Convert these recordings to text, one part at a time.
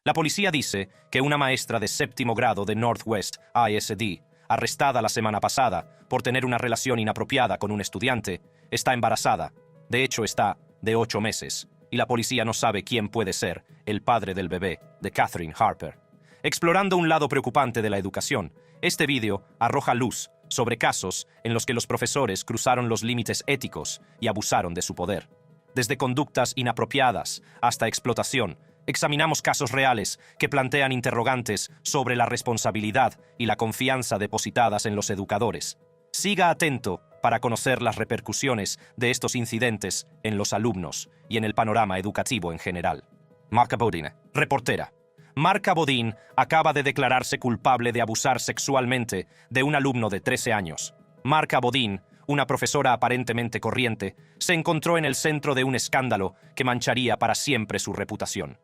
La policía dice que una maestra de séptimo grado de Northwest ISD, arrestada la semana pasada por tener una relación inapropiada con un estudiante, está embarazada. De hecho, está de 8 meses, y la policía no sabe quién puede ser el padre del bebé de Catherine Harper. Explorando un lado preocupante de la educación, este vídeo arroja luz sobre casos en los que los profesores cruzaron los límites éticos y abusaron de su poder. Desde conductas inapropiadas hasta explotación, examinamos casos reales que plantean interrogantes sobre la responsabilidad y la confianza depositadas en los educadores. Siga atento para conocer las repercusiones de estos incidentes en los alumnos y en el panorama educativo en general. Marka Bodin, reportera. Marka Bodin acaba de declararse culpable de abusar sexualmente de un alumno de 13 años. Marka Bodin, una profesora aparentemente corriente, se encontró en el centro de un escándalo que mancharía para siempre su reputación.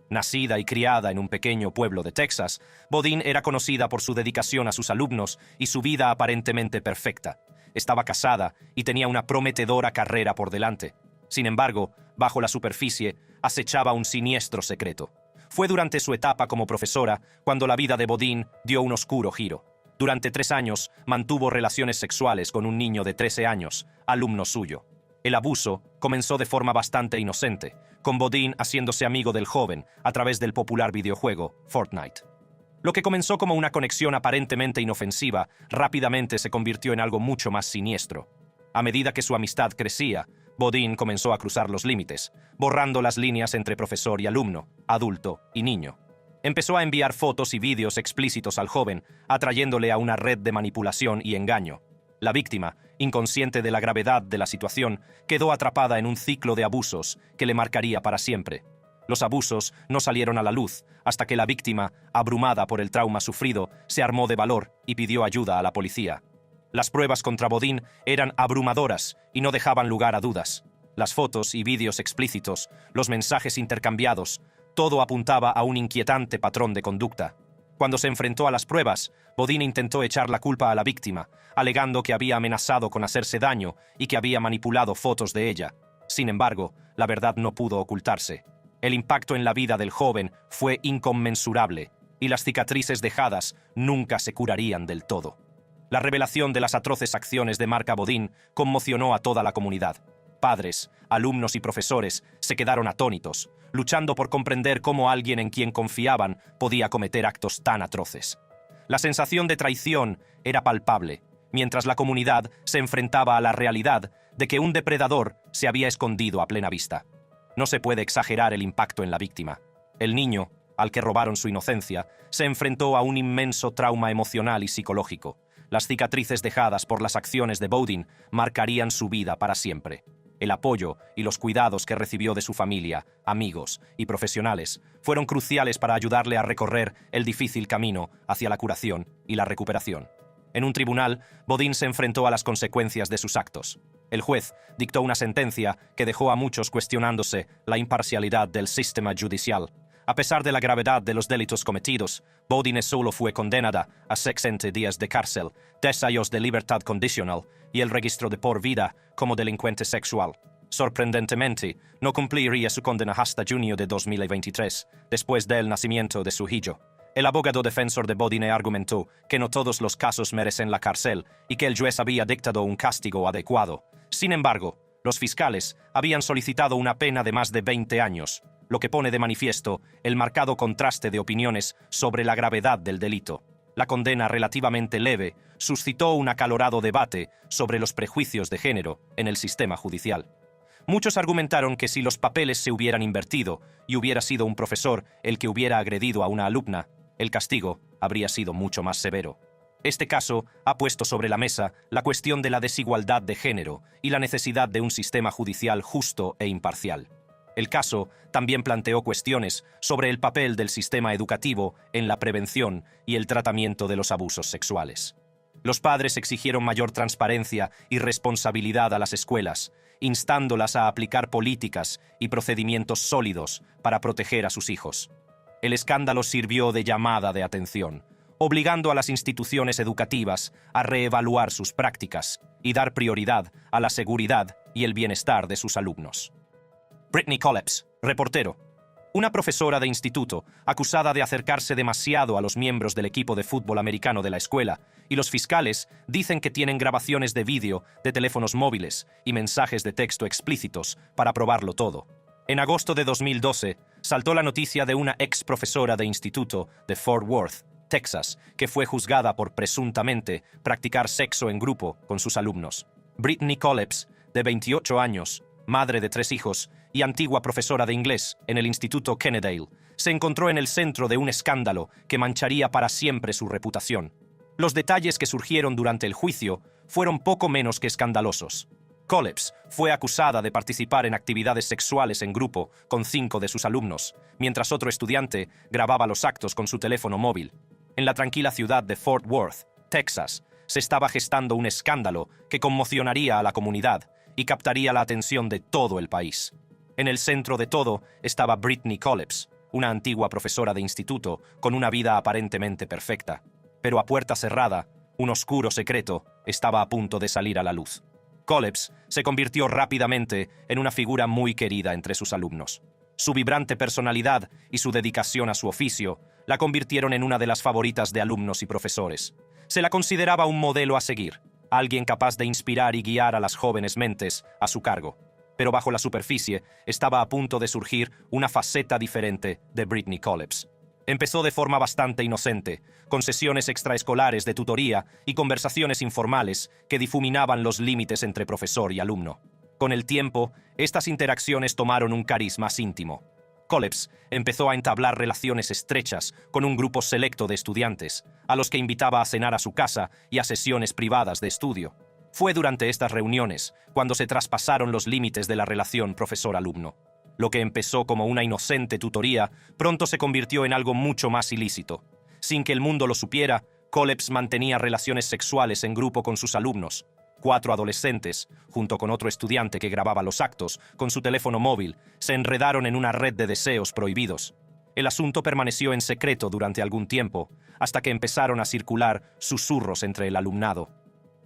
Nacida y criada en un pequeño pueblo de Texas, Bodin era conocida por su dedicación a sus alumnos y su vida aparentemente perfecta. Estaba casada y tenía una prometedora carrera por delante. Sin embargo, bajo la superficie, acechaba un siniestro secreto. Fue durante su etapa como profesora cuando la vida de Bodin dio un oscuro giro. Durante 3 años mantuvo relaciones sexuales con un niño de 13 años, alumno suyo. El abuso comenzó de forma bastante inocente, con Bodin haciéndose amigo del joven a través del popular videojuego Fortnite. Lo que comenzó como una conexión aparentemente inofensiva, rápidamente se convirtió en algo mucho más siniestro. A medida que su amistad crecía, Bodin comenzó a cruzar los límites, borrando las líneas entre profesor y alumno, adulto y niño. Empezó a enviar fotos y vídeos explícitos al joven, atrayéndole a una red de manipulación y engaño. La víctima, inconsciente de la gravedad de la situación, quedó atrapada en un ciclo de abusos que le marcaría para siempre. Los abusos no salieron a la luz hasta que la víctima, abrumada por el trauma sufrido, se armó de valor y pidió ayuda a la policía. Las pruebas contra Bodin eran abrumadoras y no dejaban lugar a dudas. Las fotos y vídeos explícitos, los mensajes intercambiados, todo apuntaba a un inquietante patrón de conducta. Cuando se enfrentó a las pruebas, Bodin intentó echar la culpa a la víctima, alegando que había amenazado con hacerse daño y que había manipulado fotos de ella. Sin embargo, la verdad no pudo ocultarse. El impacto en la vida del joven fue inconmensurable, y las cicatrices dejadas nunca se curarían del todo. La revelación de las atroces acciones de Marka Bodin conmocionó a toda la comunidad. Padres, alumnos y profesores se quedaron atónitos, luchando por comprender cómo alguien en quien confiaban podía cometer actos tan atroces. La sensación de traición era palpable, mientras la comunidad se enfrentaba a la realidad de que un depredador se había escondido a plena vista. No se puede exagerar el impacto en la víctima. El niño, al que robaron su inocencia, se enfrentó a un inmenso trauma emocional y psicológico. Las cicatrices dejadas por las acciones de Bodin marcarían su vida para siempre. El apoyo y los cuidados que recibió de su familia, amigos y profesionales fueron cruciales para ayudarle a recorrer el difícil camino hacia la curación y la recuperación. En un tribunal, Bodin se enfrentó a las consecuencias de sus actos. El juez dictó una sentencia que dejó a muchos cuestionándose la imparcialidad del sistema judicial. A pesar de la gravedad de los delitos cometidos, Bodin solo fue condenada a 60 días de cárcel, 10 años de libertad condicional y el registro de por vida como delincuente sexual. Sorprendentemente, no cumpliría su condena hasta junio de 2023, después del nacimiento de su hijo. El abogado defensor de Bodin argumentó que no todos los casos merecen la cárcel y que el juez había dictado un castigo adecuado. Sin embargo, los fiscales habían solicitado una pena de más de 20 años, lo que pone de manifiesto el marcado contraste de opiniones sobre la gravedad del delito. La condena relativamente leve suscitó un acalorado debate sobre los prejuicios de género en el sistema judicial. Muchos argumentaron que si los papeles se hubieran invertido y hubiera sido un profesor el que hubiera agredido a una alumna, el castigo habría sido mucho más severo. Este caso ha puesto sobre la mesa la cuestión de la desigualdad de género y la necesidad de un sistema judicial justo e imparcial. El caso también planteó cuestiones sobre el papel del sistema educativo en la prevención y el tratamiento de los abusos sexuales. Los padres exigieron mayor transparencia y responsabilidad a las escuelas, instándolas a aplicar políticas y procedimientos sólidos para proteger a sus hijos. El escándalo sirvió de llamada de atención, obligando a las instituciones educativas a reevaluar sus prácticas y dar prioridad a la seguridad y el bienestar de sus alumnos. Brittany Colapse, reportero. Una profesora de instituto, acusada de acercarse demasiado a los miembros del equipo de fútbol americano de la escuela, y los fiscales dicen que tienen grabaciones de vídeo de teléfonos móviles y mensajes de texto explícitos para probarlo todo. En agosto de 2012, saltó la noticia de una ex profesora de instituto de Fort Worth, Texas, que fue juzgada por presuntamente practicar sexo en grupo con sus alumnos. Brittany Koleps, de 28 años, madre de 3 hijos y antigua profesora de inglés en el Instituto Kennedale, se encontró en el centro de un escándalo que mancharía para siempre su reputación. Los detalles que surgieron durante el juicio fueron poco menos que escandalosos. Koleps fue acusada de participar en actividades sexuales en grupo con 5 de sus alumnos, mientras otro estudiante grababa los actos con su teléfono móvil. En la tranquila ciudad de Fort Worth, Texas, se estaba gestando un escándalo que conmocionaría a la comunidad y captaría la atención de todo el país. En el centro de todo estaba Brittany Koleps, una antigua profesora de instituto con una vida aparentemente perfecta. Pero a puerta cerrada, un oscuro secreto estaba a punto de salir a la luz. Koleps se convirtió rápidamente en una figura muy querida entre sus alumnos. Su vibrante personalidad y su dedicación a su oficio la convirtieron en una de las favoritas de alumnos y profesores. Se la consideraba un modelo a seguir, alguien capaz de inspirar y guiar a las jóvenes mentes a su cargo. Pero bajo la superficie estaba a punto de surgir una faceta diferente de Brittany Koleps. Empezó de forma bastante inocente, con sesiones extraescolares de tutoría y conversaciones informales que difuminaban los límites entre profesor y alumno. Con el tiempo, estas interacciones tomaron un cariz más íntimo. Koleps empezó a entablar relaciones estrechas con un grupo selecto de estudiantes, a los que invitaba a cenar a su casa y a sesiones privadas de estudio. Fue durante estas reuniones cuando se traspasaron los límites de la relación profesor-alumno. Lo que empezó como una inocente tutoría pronto se convirtió en algo mucho más ilícito. Sin que el mundo lo supiera, Koleps mantenía relaciones sexuales en grupo con sus alumnos. 4 adolescentes, junto con otro estudiante que grababa los actos con su teléfono móvil, se enredaron en una red de deseos prohibidos. El asunto permaneció en secreto durante algún tiempo, hasta que empezaron a circular susurros entre el alumnado.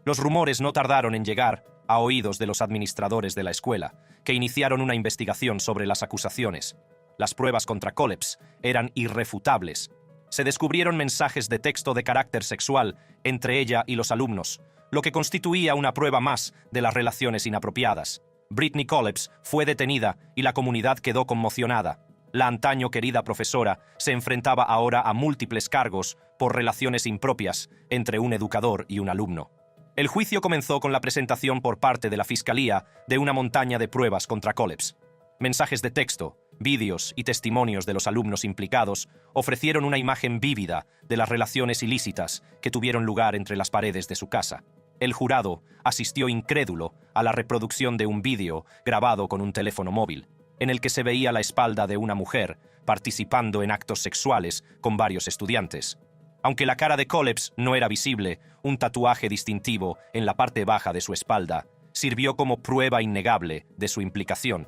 Los rumores no tardaron en llegar a oídos de los administradores de la escuela, que iniciaron una investigación sobre las acusaciones. Las pruebas contra Koleps eran irrefutables. Se descubrieron mensajes de texto de carácter sexual entre ella y los alumnos, lo que constituía una prueba más de las relaciones inapropiadas. Brittany Koleps fue detenida y la comunidad quedó conmocionada. La antaño querida profesora se enfrentaba ahora a múltiples cargos por relaciones impropias entre un educador y un alumno. El juicio comenzó con la presentación por parte de la Fiscalía de una montaña de pruebas contra Koleps. Mensajes de texto, vídeos y testimonios de los alumnos implicados ofrecieron una imagen vívida de las relaciones ilícitas que tuvieron lugar entre las paredes de su casa. El jurado asistió incrédulo a la reproducción de un vídeo grabado con un teléfono móvil, en el que se veía la espalda de una mujer participando en actos sexuales con varios estudiantes. Aunque la cara de Koleps no era visible, un tatuaje distintivo en la parte baja de su espalda sirvió como prueba innegable de su implicación.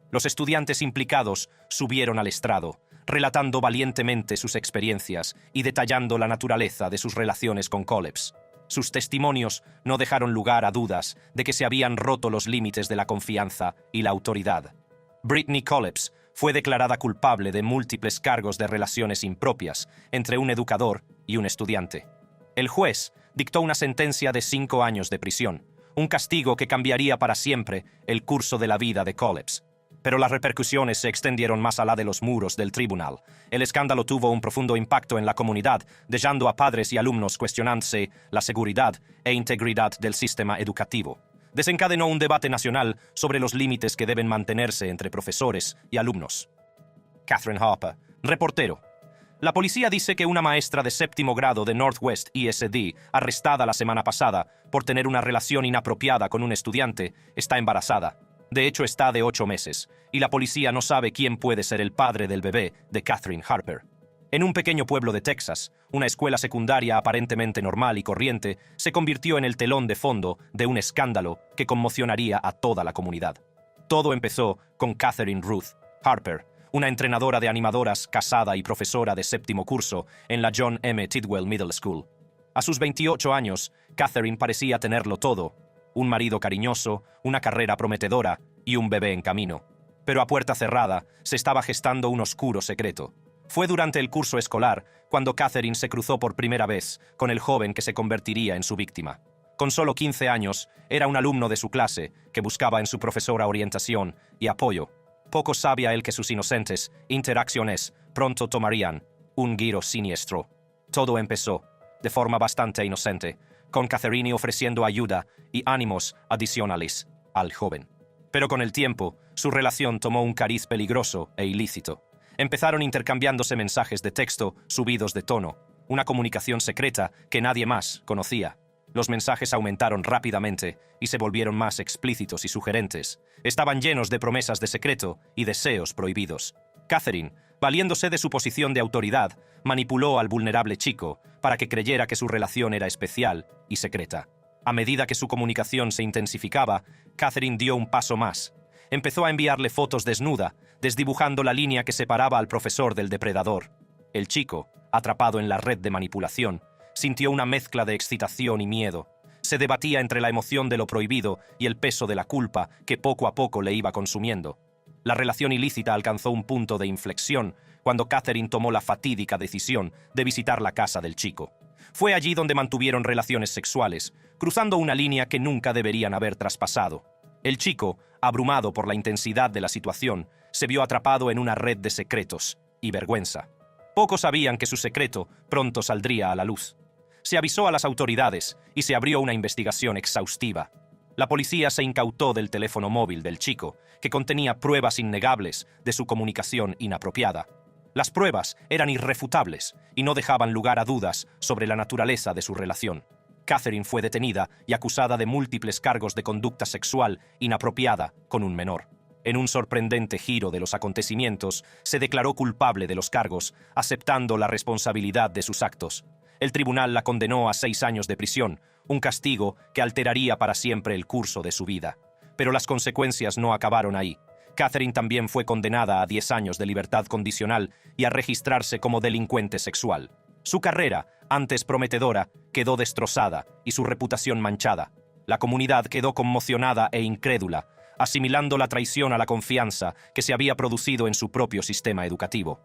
Los estudiantes implicados subieron al estrado, relatando valientemente sus experiencias y detallando la naturaleza de sus relaciones con Koleps. Sus testimonios no dejaron lugar a dudas de que se habían roto los límites de la confianza y la autoridad. Brittany Koleps fue declarada culpable de múltiples cargos de relaciones impropias entre un educador y un estudiante. El juez dictó una sentencia de 5 años de prisión, un castigo que cambiaría para siempre el curso de la vida de Koleps. Pero las repercusiones se extendieron más allá de los muros del tribunal. El escándalo tuvo un profundo impacto en la comunidad, dejando a padres y alumnos cuestionándose la seguridad e integridad del sistema educativo. Desencadenó un debate nacional sobre los límites que deben mantenerse entre profesores y alumnos. Catherine Harper, reportero. La policía dice que una maestra de 7º grado de Northwest ISD, arrestada la semana pasada por tener una relación inapropiada con un estudiante, está embarazada. De hecho, está de 8 meses, y la policía no sabe quién puede ser el padre del bebé de Catherine Harper. En un pequeño pueblo de Texas, una escuela secundaria aparentemente normal y corriente se convirtió en el telón de fondo de un escándalo que conmocionaría a toda la comunidad. Todo empezó con Catherine Ruth Harper, una entrenadora de animadoras casada y profesora de 7º curso en la John M. Tidwell Middle School. A sus 28 años, Catherine parecía tenerlo todo: un marido cariñoso, una carrera prometedora y un bebé en camino. Pero a puerta cerrada se estaba gestando un oscuro secreto. Fue durante el curso escolar cuando Catherine se cruzó por primera vez con el joven que se convertiría en su víctima. Con solo 15 años, era un alumno de su clase que buscaba en su profesora orientación y apoyo. Poco sabía él que sus inocentes interacciones pronto tomarían un giro siniestro. Todo empezó, de forma bastante inocente, con Catherine ofreciendo ayuda y ánimos adicionales al joven. Pero con el tiempo, su relación tomó un cariz peligroso e ilícito. Empezaron intercambiándose mensajes de texto subidos de tono, una comunicación secreta que nadie más conocía. Los mensajes aumentaron rápidamente y se volvieron más explícitos y sugerentes. Estaban llenos de promesas de secreto y deseos prohibidos. Catherine, valiéndose de su posición de autoridad, manipuló al vulnerable chico para que creyera que su relación era especial y secreta. A medida que su comunicación se intensificaba, Catherine dio un paso más. Empezó a enviarle fotos desnuda, desdibujando la línea que separaba al profesor del depredador. El chico, atrapado en la red de manipulación, sintió una mezcla de excitación y miedo. Se debatía entre la emoción de lo prohibido y el peso de la culpa que poco a poco le iba consumiendo. La relación ilícita alcanzó un punto de inflexión cuando Catherine tomó la fatídica decisión de visitar la casa del chico. Fue allí donde mantuvieron relaciones sexuales, cruzando una línea que nunca deberían haber traspasado. El chico, abrumado por la intensidad de la situación, se vio atrapado en una red de secretos y vergüenza. Pocos sabían que su secreto pronto saldría a la luz. Se avisó a las autoridades y se abrió una investigación exhaustiva. La policía se incautó del teléfono móvil del chico, que contenía pruebas innegables de su comunicación inapropiada. Las pruebas eran irrefutables y no dejaban lugar a dudas sobre la naturaleza de su relación. Catherine fue detenida y acusada de múltiples cargos de conducta sexual inapropiada con un menor. En un sorprendente giro de los acontecimientos, se declaró culpable de los cargos, aceptando la responsabilidad de sus actos. El tribunal la condenó a 6 años de prisión, un castigo que alteraría para siempre el curso de su vida. Pero las consecuencias no acabaron ahí. Catherine también fue condenada a 10 años de libertad condicional y a registrarse como delincuente sexual. Su carrera, antes prometedora, quedó destrozada y su reputación manchada. La comunidad quedó conmocionada e incrédula, asimilando la traición a la confianza que se había producido en su propio sistema educativo.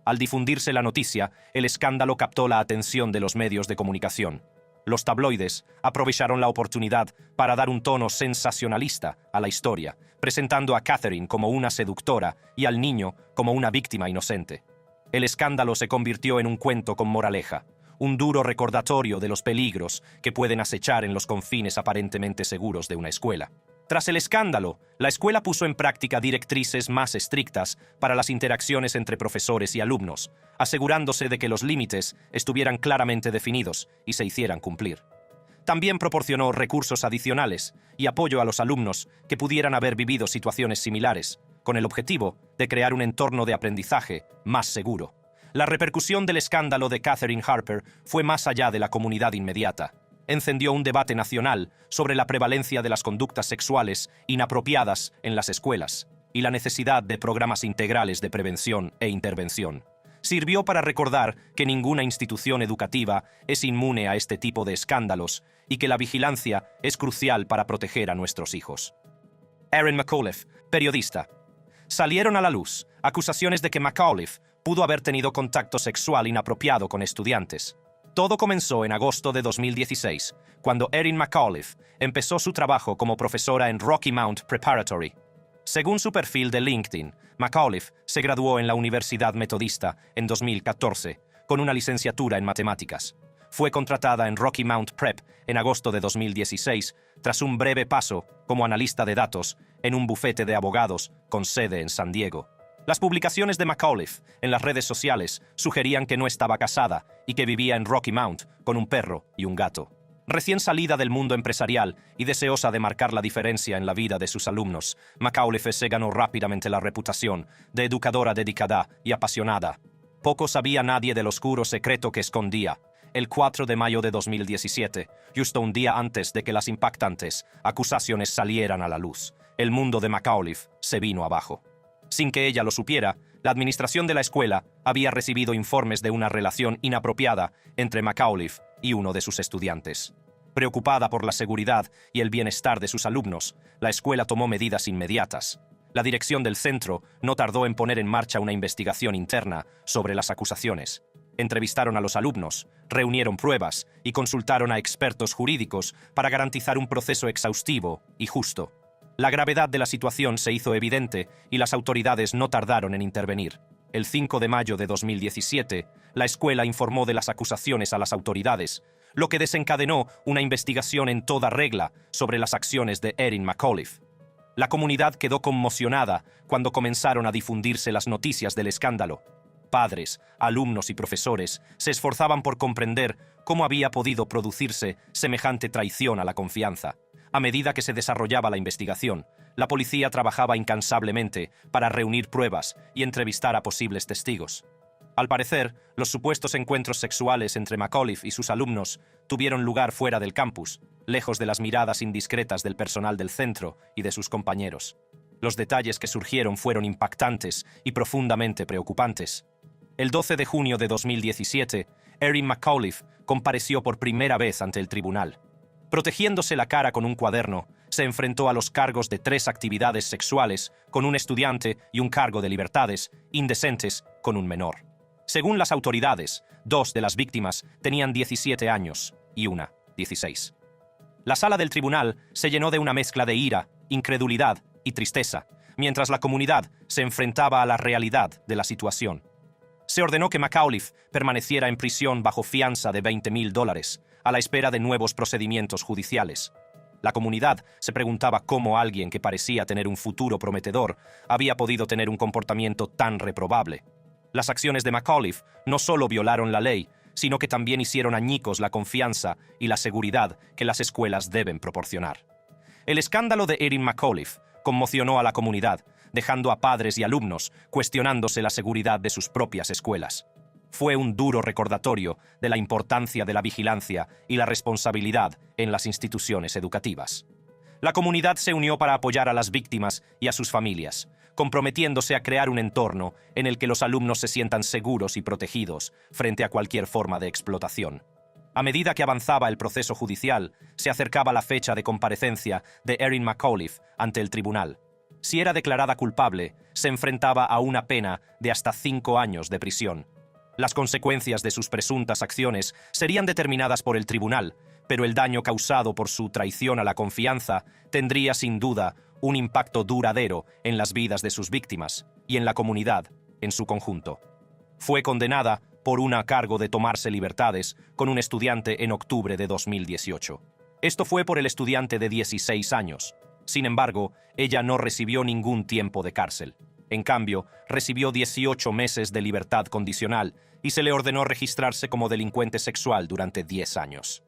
Al difundirse la noticia, el escándalo captó la atención de los medios de comunicación. Los tabloides aprovecharon la oportunidad para dar un tono sensacionalista a la historia, presentando a Catherine como una seductora y al niño como una víctima inocente. El escándalo se convirtió en un cuento con moraleja, un duro recordatorio de los peligros que pueden acechar en los confines aparentemente seguros de una escuela. Tras el escándalo, la escuela puso en práctica directrices más estrictas para las interacciones entre profesores y alumnos, asegurándose de que los límites estuvieran claramente definidos y se hicieran cumplir. También proporcionó recursos adicionales y apoyo a los alumnos que pudieran haber vivido situaciones similares, con el objetivo de crear un entorno de aprendizaje más seguro. La repercusión del escándalo de Catherine Harper fue más allá de la comunidad inmediata. Encendió un debate nacional sobre la prevalencia de las conductas sexuales inapropiadas en las escuelas y la necesidad de programas integrales de prevención e intervención. Sirvió para recordar que ninguna institución educativa es inmune a este tipo de escándalos y que la vigilancia es crucial para proteger a nuestros hijos. Erin McAuliffe, periodista. Salieron a la luz acusaciones de que McAuliffe pudo haber tenido contacto sexual inapropiado con estudiantes. Todo comenzó en agosto de 2016, cuando Erin McAuliffe empezó su trabajo como profesora en Rocky Mount Preparatory. Según su perfil de LinkedIn, McAuliffe se graduó en la Universidad Metodista en 2014, con una licenciatura en matemáticas. Fue contratada en Rocky Mount Prep en agosto de 2016, tras un breve paso como analista de datos en un bufete de abogados con sede en San Diego. Las publicaciones de McAuliffe en las redes sociales sugerían que no estaba casada y que vivía en Rocky Mount con un perro y un gato. Recién salida del mundo empresarial y deseosa de marcar la diferencia en la vida de sus alumnos, McAuliffe se ganó rápidamente la reputación de educadora dedicada y apasionada. Poco sabía nadie del oscuro secreto que escondía. El 4 de mayo de 2017, justo un día antes de que las impactantes acusaciones salieran a la luz, el mundo de McAuliffe se vino abajo. Sin que ella lo supiera, la administración de la escuela había recibido informes de una relación inapropiada entre McAuliffe y uno de sus estudiantes. Preocupada por la seguridad y el bienestar de sus alumnos, la escuela tomó medidas inmediatas. La dirección del centro no tardó en poner en marcha una investigación interna sobre las acusaciones. Entrevistaron a los alumnos, reunieron pruebas y consultaron a expertos jurídicos para garantizar un proceso exhaustivo y justo. La gravedad de la situación se hizo evidente y las autoridades no tardaron en intervenir. El 5 de mayo de 2017, la escuela informó de las acusaciones a las autoridades, lo que desencadenó una investigación en toda regla sobre las acciones de Erin McAuliffe. La comunidad quedó conmocionada cuando comenzaron a difundirse las noticias del escándalo. Padres, alumnos y profesores se esforzaban por comprender cómo había podido producirse semejante traición a la confianza. A medida que se desarrollaba la investigación, la policía trabajaba incansablemente para reunir pruebas y entrevistar a posibles testigos. Al parecer, los supuestos encuentros sexuales entre McAuliffe y sus alumnos tuvieron lugar fuera del campus, lejos de las miradas indiscretas del personal del centro y de sus compañeros. Los detalles que surgieron fueron impactantes y profundamente preocupantes. El 12 de junio de 2017, Erin McAuliffe compareció por primera vez ante el tribunal. Protegiéndose la cara con un cuaderno, se enfrentó a los cargos de 3 actividades sexuales con un estudiante y un cargo de libertades indecentes con un menor. Según las autoridades, 2 de las víctimas tenían 17 años y una 16. La sala del tribunal se llenó de una mezcla de ira, incredulidad y tristeza, mientras la comunidad se enfrentaba a la realidad de la situación. Se ordenó que McAuliffe permaneciera en prisión bajo fianza de $20,000, a la espera de nuevos procedimientos judiciales. La comunidad se preguntaba cómo alguien que parecía tener un futuro prometedor había podido tener un comportamiento tan reprobable. Las acciones de McAuliffe no solo violaron la ley, sino que también hicieron añicos la confianza y la seguridad que las escuelas deben proporcionar. El escándalo de Erin McAuliffe conmocionó a la comunidad, dejando a padres y alumnos cuestionándose la seguridad de sus propias escuelas. Fue un duro recordatorio de la importancia de la vigilancia y la responsabilidad en las instituciones educativas. La comunidad se unió para apoyar a las víctimas y a sus familias, comprometiéndose a crear un entorno en el que los alumnos se sientan seguros y protegidos frente a cualquier forma de explotación. A medida que avanzaba el proceso judicial, se acercaba la fecha de comparecencia de Erin McAuliffe ante el tribunal. Si era declarada culpable, se enfrentaba a una pena de hasta 5 años de prisión. Las consecuencias de sus presuntas acciones serían determinadas por el tribunal, pero el daño causado por su traición a la confianza tendría sin duda un impacto duradero en las vidas de sus víctimas y en la comunidad en su conjunto. Fue condenada por un cargo de tomarse libertades con un estudiante en octubre de 2018. Esto fue por el estudiante de 16 años. Sin embargo, ella no recibió ningún tiempo de cárcel. En cambio, recibió 18 meses de libertad condicional y se le ordenó registrarse como delincuente sexual durante 10 años.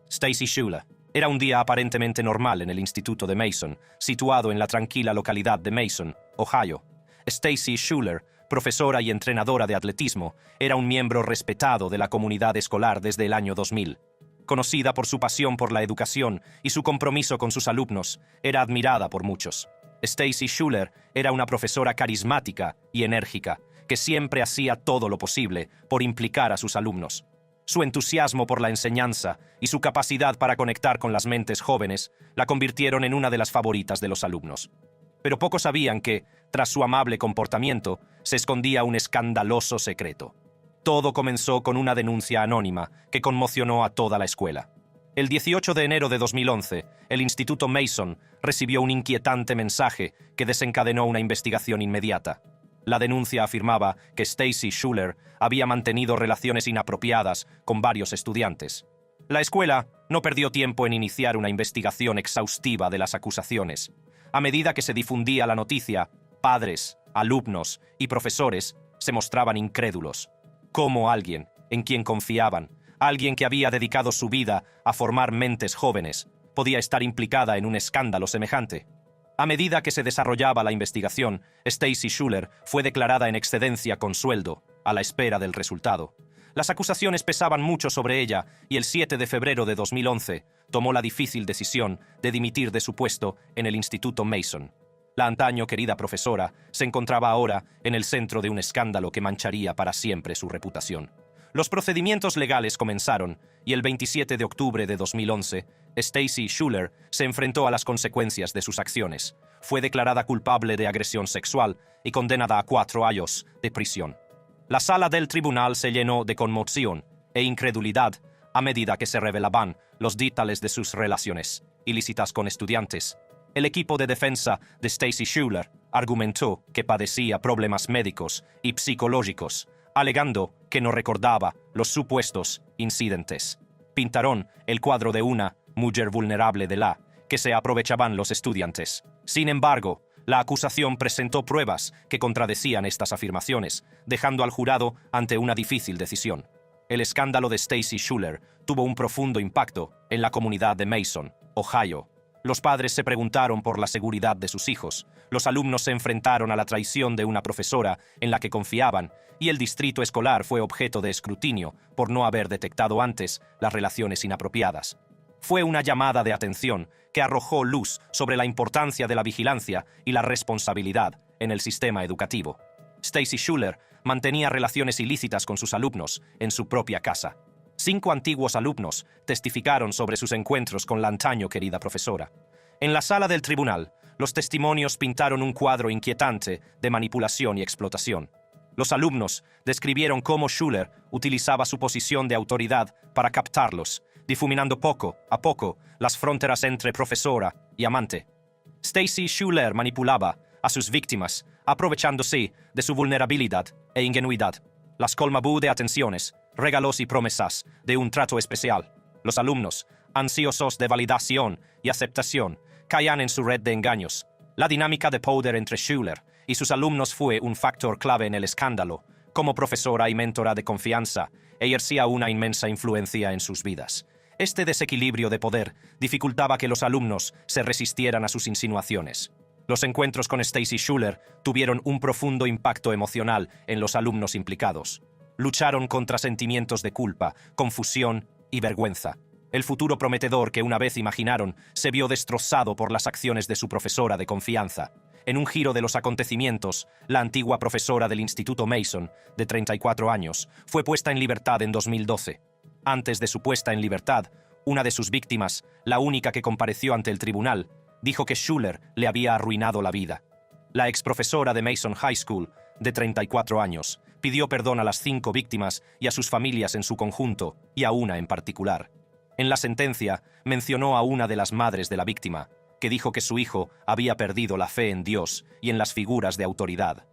Stacy Schuler. Era un día aparentemente normal en el Instituto de Mason, situado en la tranquila localidad de Mason, Ohio. Stacy Schuler, profesora y entrenadora de atletismo, era un miembro respetado de la comunidad escolar desde el año 2000. Conocida por su pasión por la educación y su compromiso con sus alumnos, era admirada por muchos. Stacy Schuler era una profesora carismática y enérgica, que siempre hacía todo lo posible por implicar a sus alumnos. Su entusiasmo por la enseñanza y su capacidad para conectar con las mentes jóvenes la convirtieron en una de las favoritas de los alumnos. Pero pocos sabían que, tras su amable comportamiento, se escondía un escandaloso secreto. Todo comenzó con una denuncia anónima que conmocionó a toda la escuela. El 18 de enero de 2011, el Instituto Mason recibió un inquietante mensaje que desencadenó una investigación inmediata. La denuncia afirmaba que Stacy Schuler había mantenido relaciones inapropiadas con varios estudiantes. La escuela no perdió tiempo en iniciar una investigación exhaustiva de las acusaciones. A medida que se difundía la noticia, padres, alumnos y profesores se mostraban incrédulos. ¿Cómo alguien en quien confiaban, alguien que había dedicado su vida a formar mentes jóvenes, podía estar implicada en un escándalo semejante? A medida que se desarrollaba la investigación, Stacy Schuler fue declarada en excedencia con sueldo, a la espera del resultado. Las acusaciones pesaban mucho sobre ella y el 7 de febrero de 2011 tomó la difícil decisión de dimitir de su puesto en el Instituto Mason. La antaño querida profesora se encontraba ahora en el centro de un escándalo que mancharía para siempre su reputación. Los procedimientos legales comenzaron y el 27 de octubre de 2011, Stacy Schuler se enfrentó a las consecuencias de sus acciones. fue declarada culpable de agresión sexual y condenada a 4 años de prisión. La sala del tribunal se llenó de conmoción e incredulidad a medida que se revelaban los detalles de sus relaciones ilícitas con estudiantes. El equipo de defensa de Stacy Schuller argumentó que padecía problemas médicos y psicológicos, alegando que no recordaba los supuestos incidentes. Pintaron el cuadro de una mujer vulnerable de la que se aprovechaban los estudiantes. Sin embargo, la acusación presentó pruebas que contradecían estas afirmaciones, dejando al jurado ante una difícil decisión. El escándalo de Stacy Schuller tuvo un profundo impacto en la comunidad de Mason, Ohio. Los padres se preguntaron por la seguridad de sus hijos, los alumnos se enfrentaron a la traición de una profesora en la que confiaban, y el distrito escolar fue objeto de escrutinio por no haber detectado antes las relaciones inapropiadas. Fue una llamada de atención que arrojó luz sobre la importancia de la vigilancia y la responsabilidad en el sistema educativo. Stacy Schuller mantenía relaciones ilícitas con sus alumnos en su propia casa. 5 antiguos alumnos testificaron sobre sus encuentros con la antaño querida profesora. En la sala del tribunal, los testimonios pintaron un cuadro inquietante de manipulación y explotación. Los alumnos describieron cómo Schuller utilizaba su posición de autoridad para captarlos, difuminando poco a poco las fronteras entre profesora y amante. Stacy Schuller manipulaba a sus víctimas, aprovechándose de su vulnerabilidad e ingenuidad. Las colmabú de atenciones, regalos y promesas de un trato especial. Los alumnos, ansiosos de validación y aceptación, caían en su red de engaños. La dinámica de poder entre Schuller y sus alumnos fue un factor clave en el escándalo. Como profesora y mentora de confianza, ejercía una inmensa influencia en sus vidas. Este desequilibrio de poder dificultaba que los alumnos se resistieran a sus insinuaciones. Los encuentros con Stacy Schuller tuvieron un profundo impacto emocional en los alumnos implicados. Lucharon contra sentimientos de culpa, confusión y vergüenza. El futuro prometedor que una vez imaginaron se vio destrozado por las acciones de su profesora de confianza. En un giro de los acontecimientos, la antigua profesora del Instituto Mason, de 34 años, fue puesta en libertad en 2012. Antes de su puesta en libertad, una de sus víctimas, la única que compareció ante el tribunal, dijo que Schuller le había arruinado la vida. La exprofesora de Mason High School, de 34 años, pidió perdón a las 5 víctimas y a sus familias en su conjunto, y a una en particular. En la sentencia, mencionó a una de las madres de la víctima, que dijo que su hijo había perdido la fe en Dios y en las figuras de autoridad.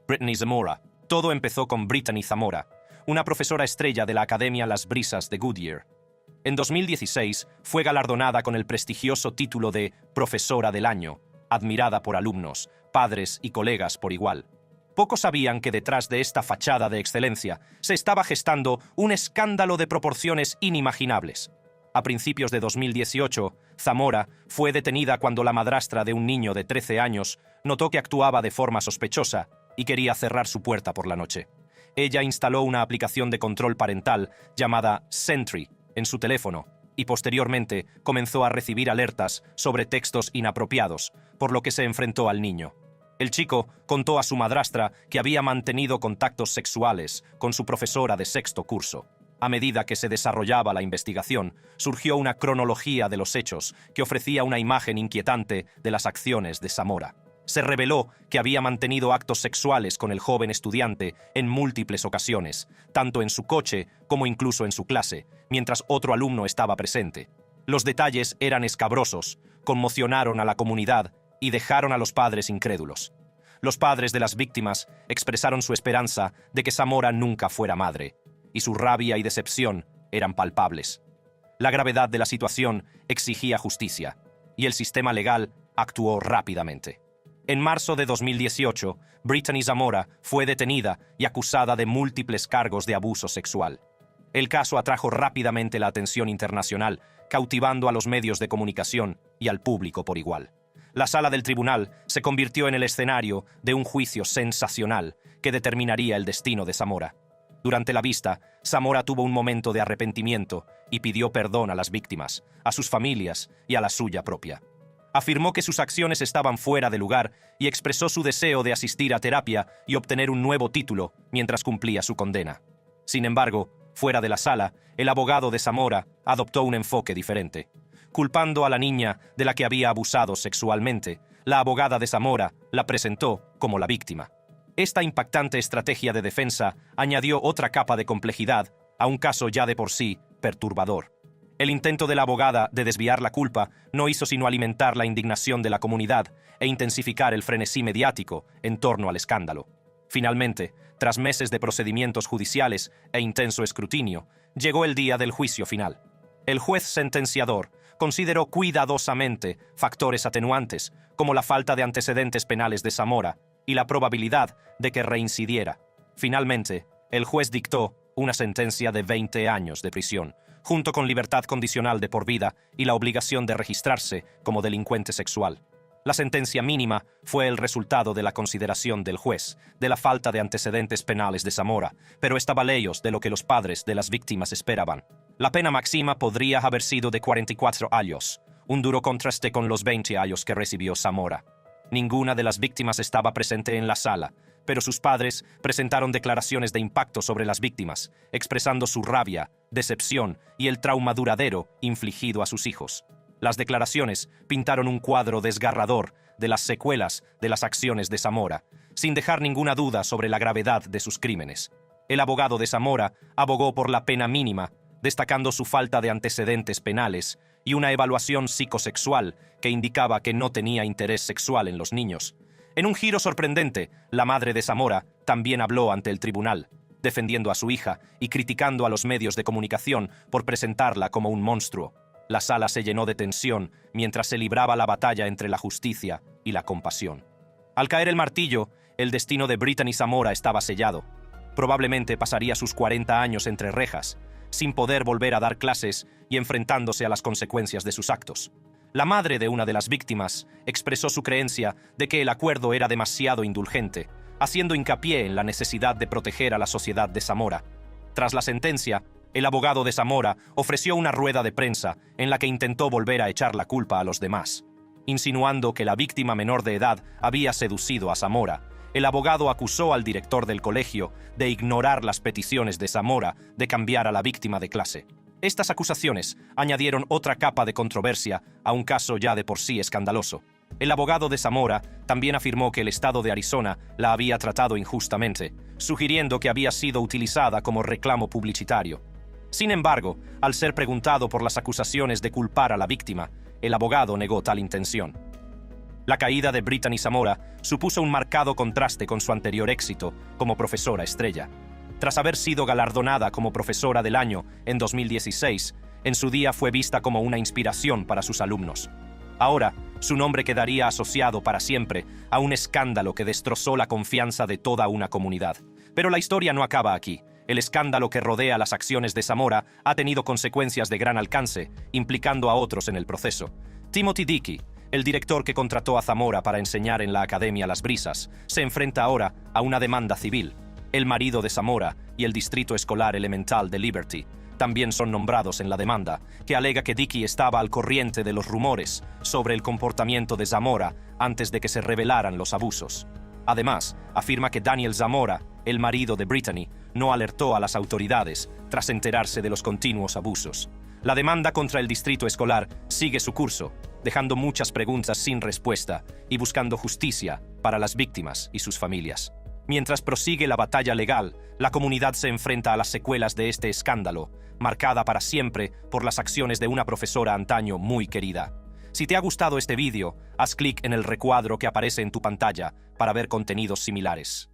Brittany Zamora. Todo empezó con Brittany Zamora, una profesora estrella de la Academia Las Brisas de Goodyear. En 2016 fue galardonada con el prestigioso título de Profesora del Año, admirada por alumnos, padres y colegas por igual. Pocos sabían que detrás de esta fachada de excelencia se estaba gestando un escándalo de proporciones inimaginables. A principios de 2018, Zamora fue detenida cuando la madrastra de un niño de 13 años notó que actuaba de forma sospechosa y quería cerrar su puerta por la noche. Ella instaló una aplicación de control parental llamada Sentry en su teléfono y posteriormente comenzó a recibir alertas sobre textos inapropiados, por lo que se enfrentó al niño. El chico contó a su madrastra que había mantenido contactos sexuales con su profesora de 6º curso. A medida que se desarrollaba la investigación, surgió una cronología de los hechos que ofrecía una imagen inquietante de las acciones de Zamora. Se reveló que había mantenido actos sexuales con el joven estudiante en múltiples ocasiones, tanto en su coche como incluso en su clase, mientras otro alumno estaba presente. Los detalles eran escabrosos, conmocionaron a la comunidad y dejaron a los padres incrédulos. Los padres de las víctimas expresaron su esperanza de que Zamora nunca fuera madre, y su rabia y decepción eran palpables. La gravedad de la situación exigía justicia, y el sistema legal actuó rápidamente. En marzo de 2018, Brittany Zamora fue detenida y acusada de múltiples cargos de abuso sexual. El caso atrajo rápidamente la atención internacional, cautivando a los medios de comunicación y al público por igual. La sala del tribunal se convirtió en el escenario de un juicio sensacional que determinaría el destino de Zamora. Durante la vista, Zamora tuvo un momento de arrepentimiento y pidió perdón a las víctimas, a sus familias y a la suya propia. Afirmó que sus acciones estaban fuera de lugar y expresó su deseo de asistir a terapia y obtener un nuevo título mientras cumplía su condena. Sin embargo, fuera de la sala, el abogado de Zamora adoptó un enfoque diferente. Culpando a la niña de la que había abusado sexualmente, la abogada de Zamora la presentó como la víctima. Esta impactante estrategia de defensa añadió otra capa de complejidad a un caso ya de por sí perturbador. El intento de la abogada de desviar la culpa no hizo sino alimentar la indignación de la comunidad e intensificar el frenesí mediático en torno al escándalo. Finalmente, tras meses de procedimientos judiciales e intenso escrutinio, llegó el día del juicio final. El juez sentenciador consideró cuidadosamente factores atenuantes como la falta de antecedentes penales de Zamora y la probabilidad de que reincidiera. Finalmente, el juez dictó una sentencia de 20 años de prisión, junto con libertad condicional de por vida y la obligación de registrarse como delincuente sexual. La sentencia mínima fue el resultado de la consideración del juez de la falta de antecedentes penales de Zamora, pero estaba lejos de lo que los padres de las víctimas esperaban. La pena máxima podría haber sido de 44 años, un duro contraste con los 20 años que recibió Zamora. Ninguna de las víctimas estaba presente en la sala, pero sus padres presentaron declaraciones de impacto sobre las víctimas, expresando su rabia, decepción y el trauma duradero infligido a sus hijos. Las declaraciones pintaron un cuadro desgarrador de las secuelas de las acciones de Zamora, sin dejar ninguna duda sobre la gravedad de sus crímenes. El abogado de Zamora abogó por la pena mínima, destacando su falta de antecedentes penales y una evaluación psicosexual que indicaba que no tenía interés sexual en los niños. En un giro sorprendente, la madre de Zamora también habló ante el tribunal, defendiendo a su hija y criticando a los medios de comunicación por presentarla como un monstruo. La sala se llenó de tensión mientras se libraba la batalla entre la justicia y la compasión. Al caer el martillo, el destino de Brittany Zamora estaba sellado. Probablemente pasaría sus 40 años entre rejas, sin poder volver a dar clases y enfrentándose a las consecuencias de sus actos. La madre de una de las víctimas expresó su creencia de que el acuerdo era demasiado indulgente, haciendo hincapié en la necesidad de proteger a la sociedad de Zamora. Tras la sentencia, el abogado de Zamora ofreció una rueda de prensa en la que intentó volver a echar la culpa a los demás. Insinuando que la víctima menor de edad había seducido a Zamora, el abogado acusó al director del colegio de ignorar las peticiones de Zamora de cambiar a la víctima de clase. Estas acusaciones añadieron otra capa de controversia a un caso ya de por sí escandaloso. El abogado de Zamora también afirmó que el estado de Arizona la había tratado injustamente, sugiriendo que había sido utilizada como reclamo publicitario. Sin embargo, al ser preguntado por las acusaciones de culpar a la víctima, el abogado negó tal intención. La caída de Brittany Zamora supuso un marcado contraste con su anterior éxito como profesora estrella. Tras haber sido galardonada como profesora del año en 2016, en su día fue vista como una inspiración para sus alumnos. Ahora, su nombre quedaría asociado para siempre a un escándalo que destrozó la confianza de toda una comunidad. Pero la historia no acaba aquí. El escándalo que rodea las acciones de Zamora ha tenido consecuencias de gran alcance, implicando a otros en el proceso. Timothy Dickey, el director que contrató a Zamora para enseñar en la Academia Las Brisas, se enfrenta ahora a una demanda civil. El marido de Zamora y el Distrito Escolar Elemental de Liberty también son nombrados en la demanda, que alega que Dickey estaba al corriente de los rumores sobre el comportamiento de Zamora antes de que se revelaran los abusos. Además, afirma que Daniel Zamora, el marido de Brittany, no alertó a las autoridades tras enterarse de los continuos abusos. La demanda contra el distrito escolar sigue su curso, dejando muchas preguntas sin respuesta y buscando justicia para las víctimas y sus familias. Mientras prosigue la batalla legal, la comunidad se enfrenta a las secuelas de este escándalo, marcada para siempre por las acciones de una profesora antaño muy querida. Si te ha gustado este vídeo, haz clic en el recuadro que aparece en tu pantalla para ver contenidos similares.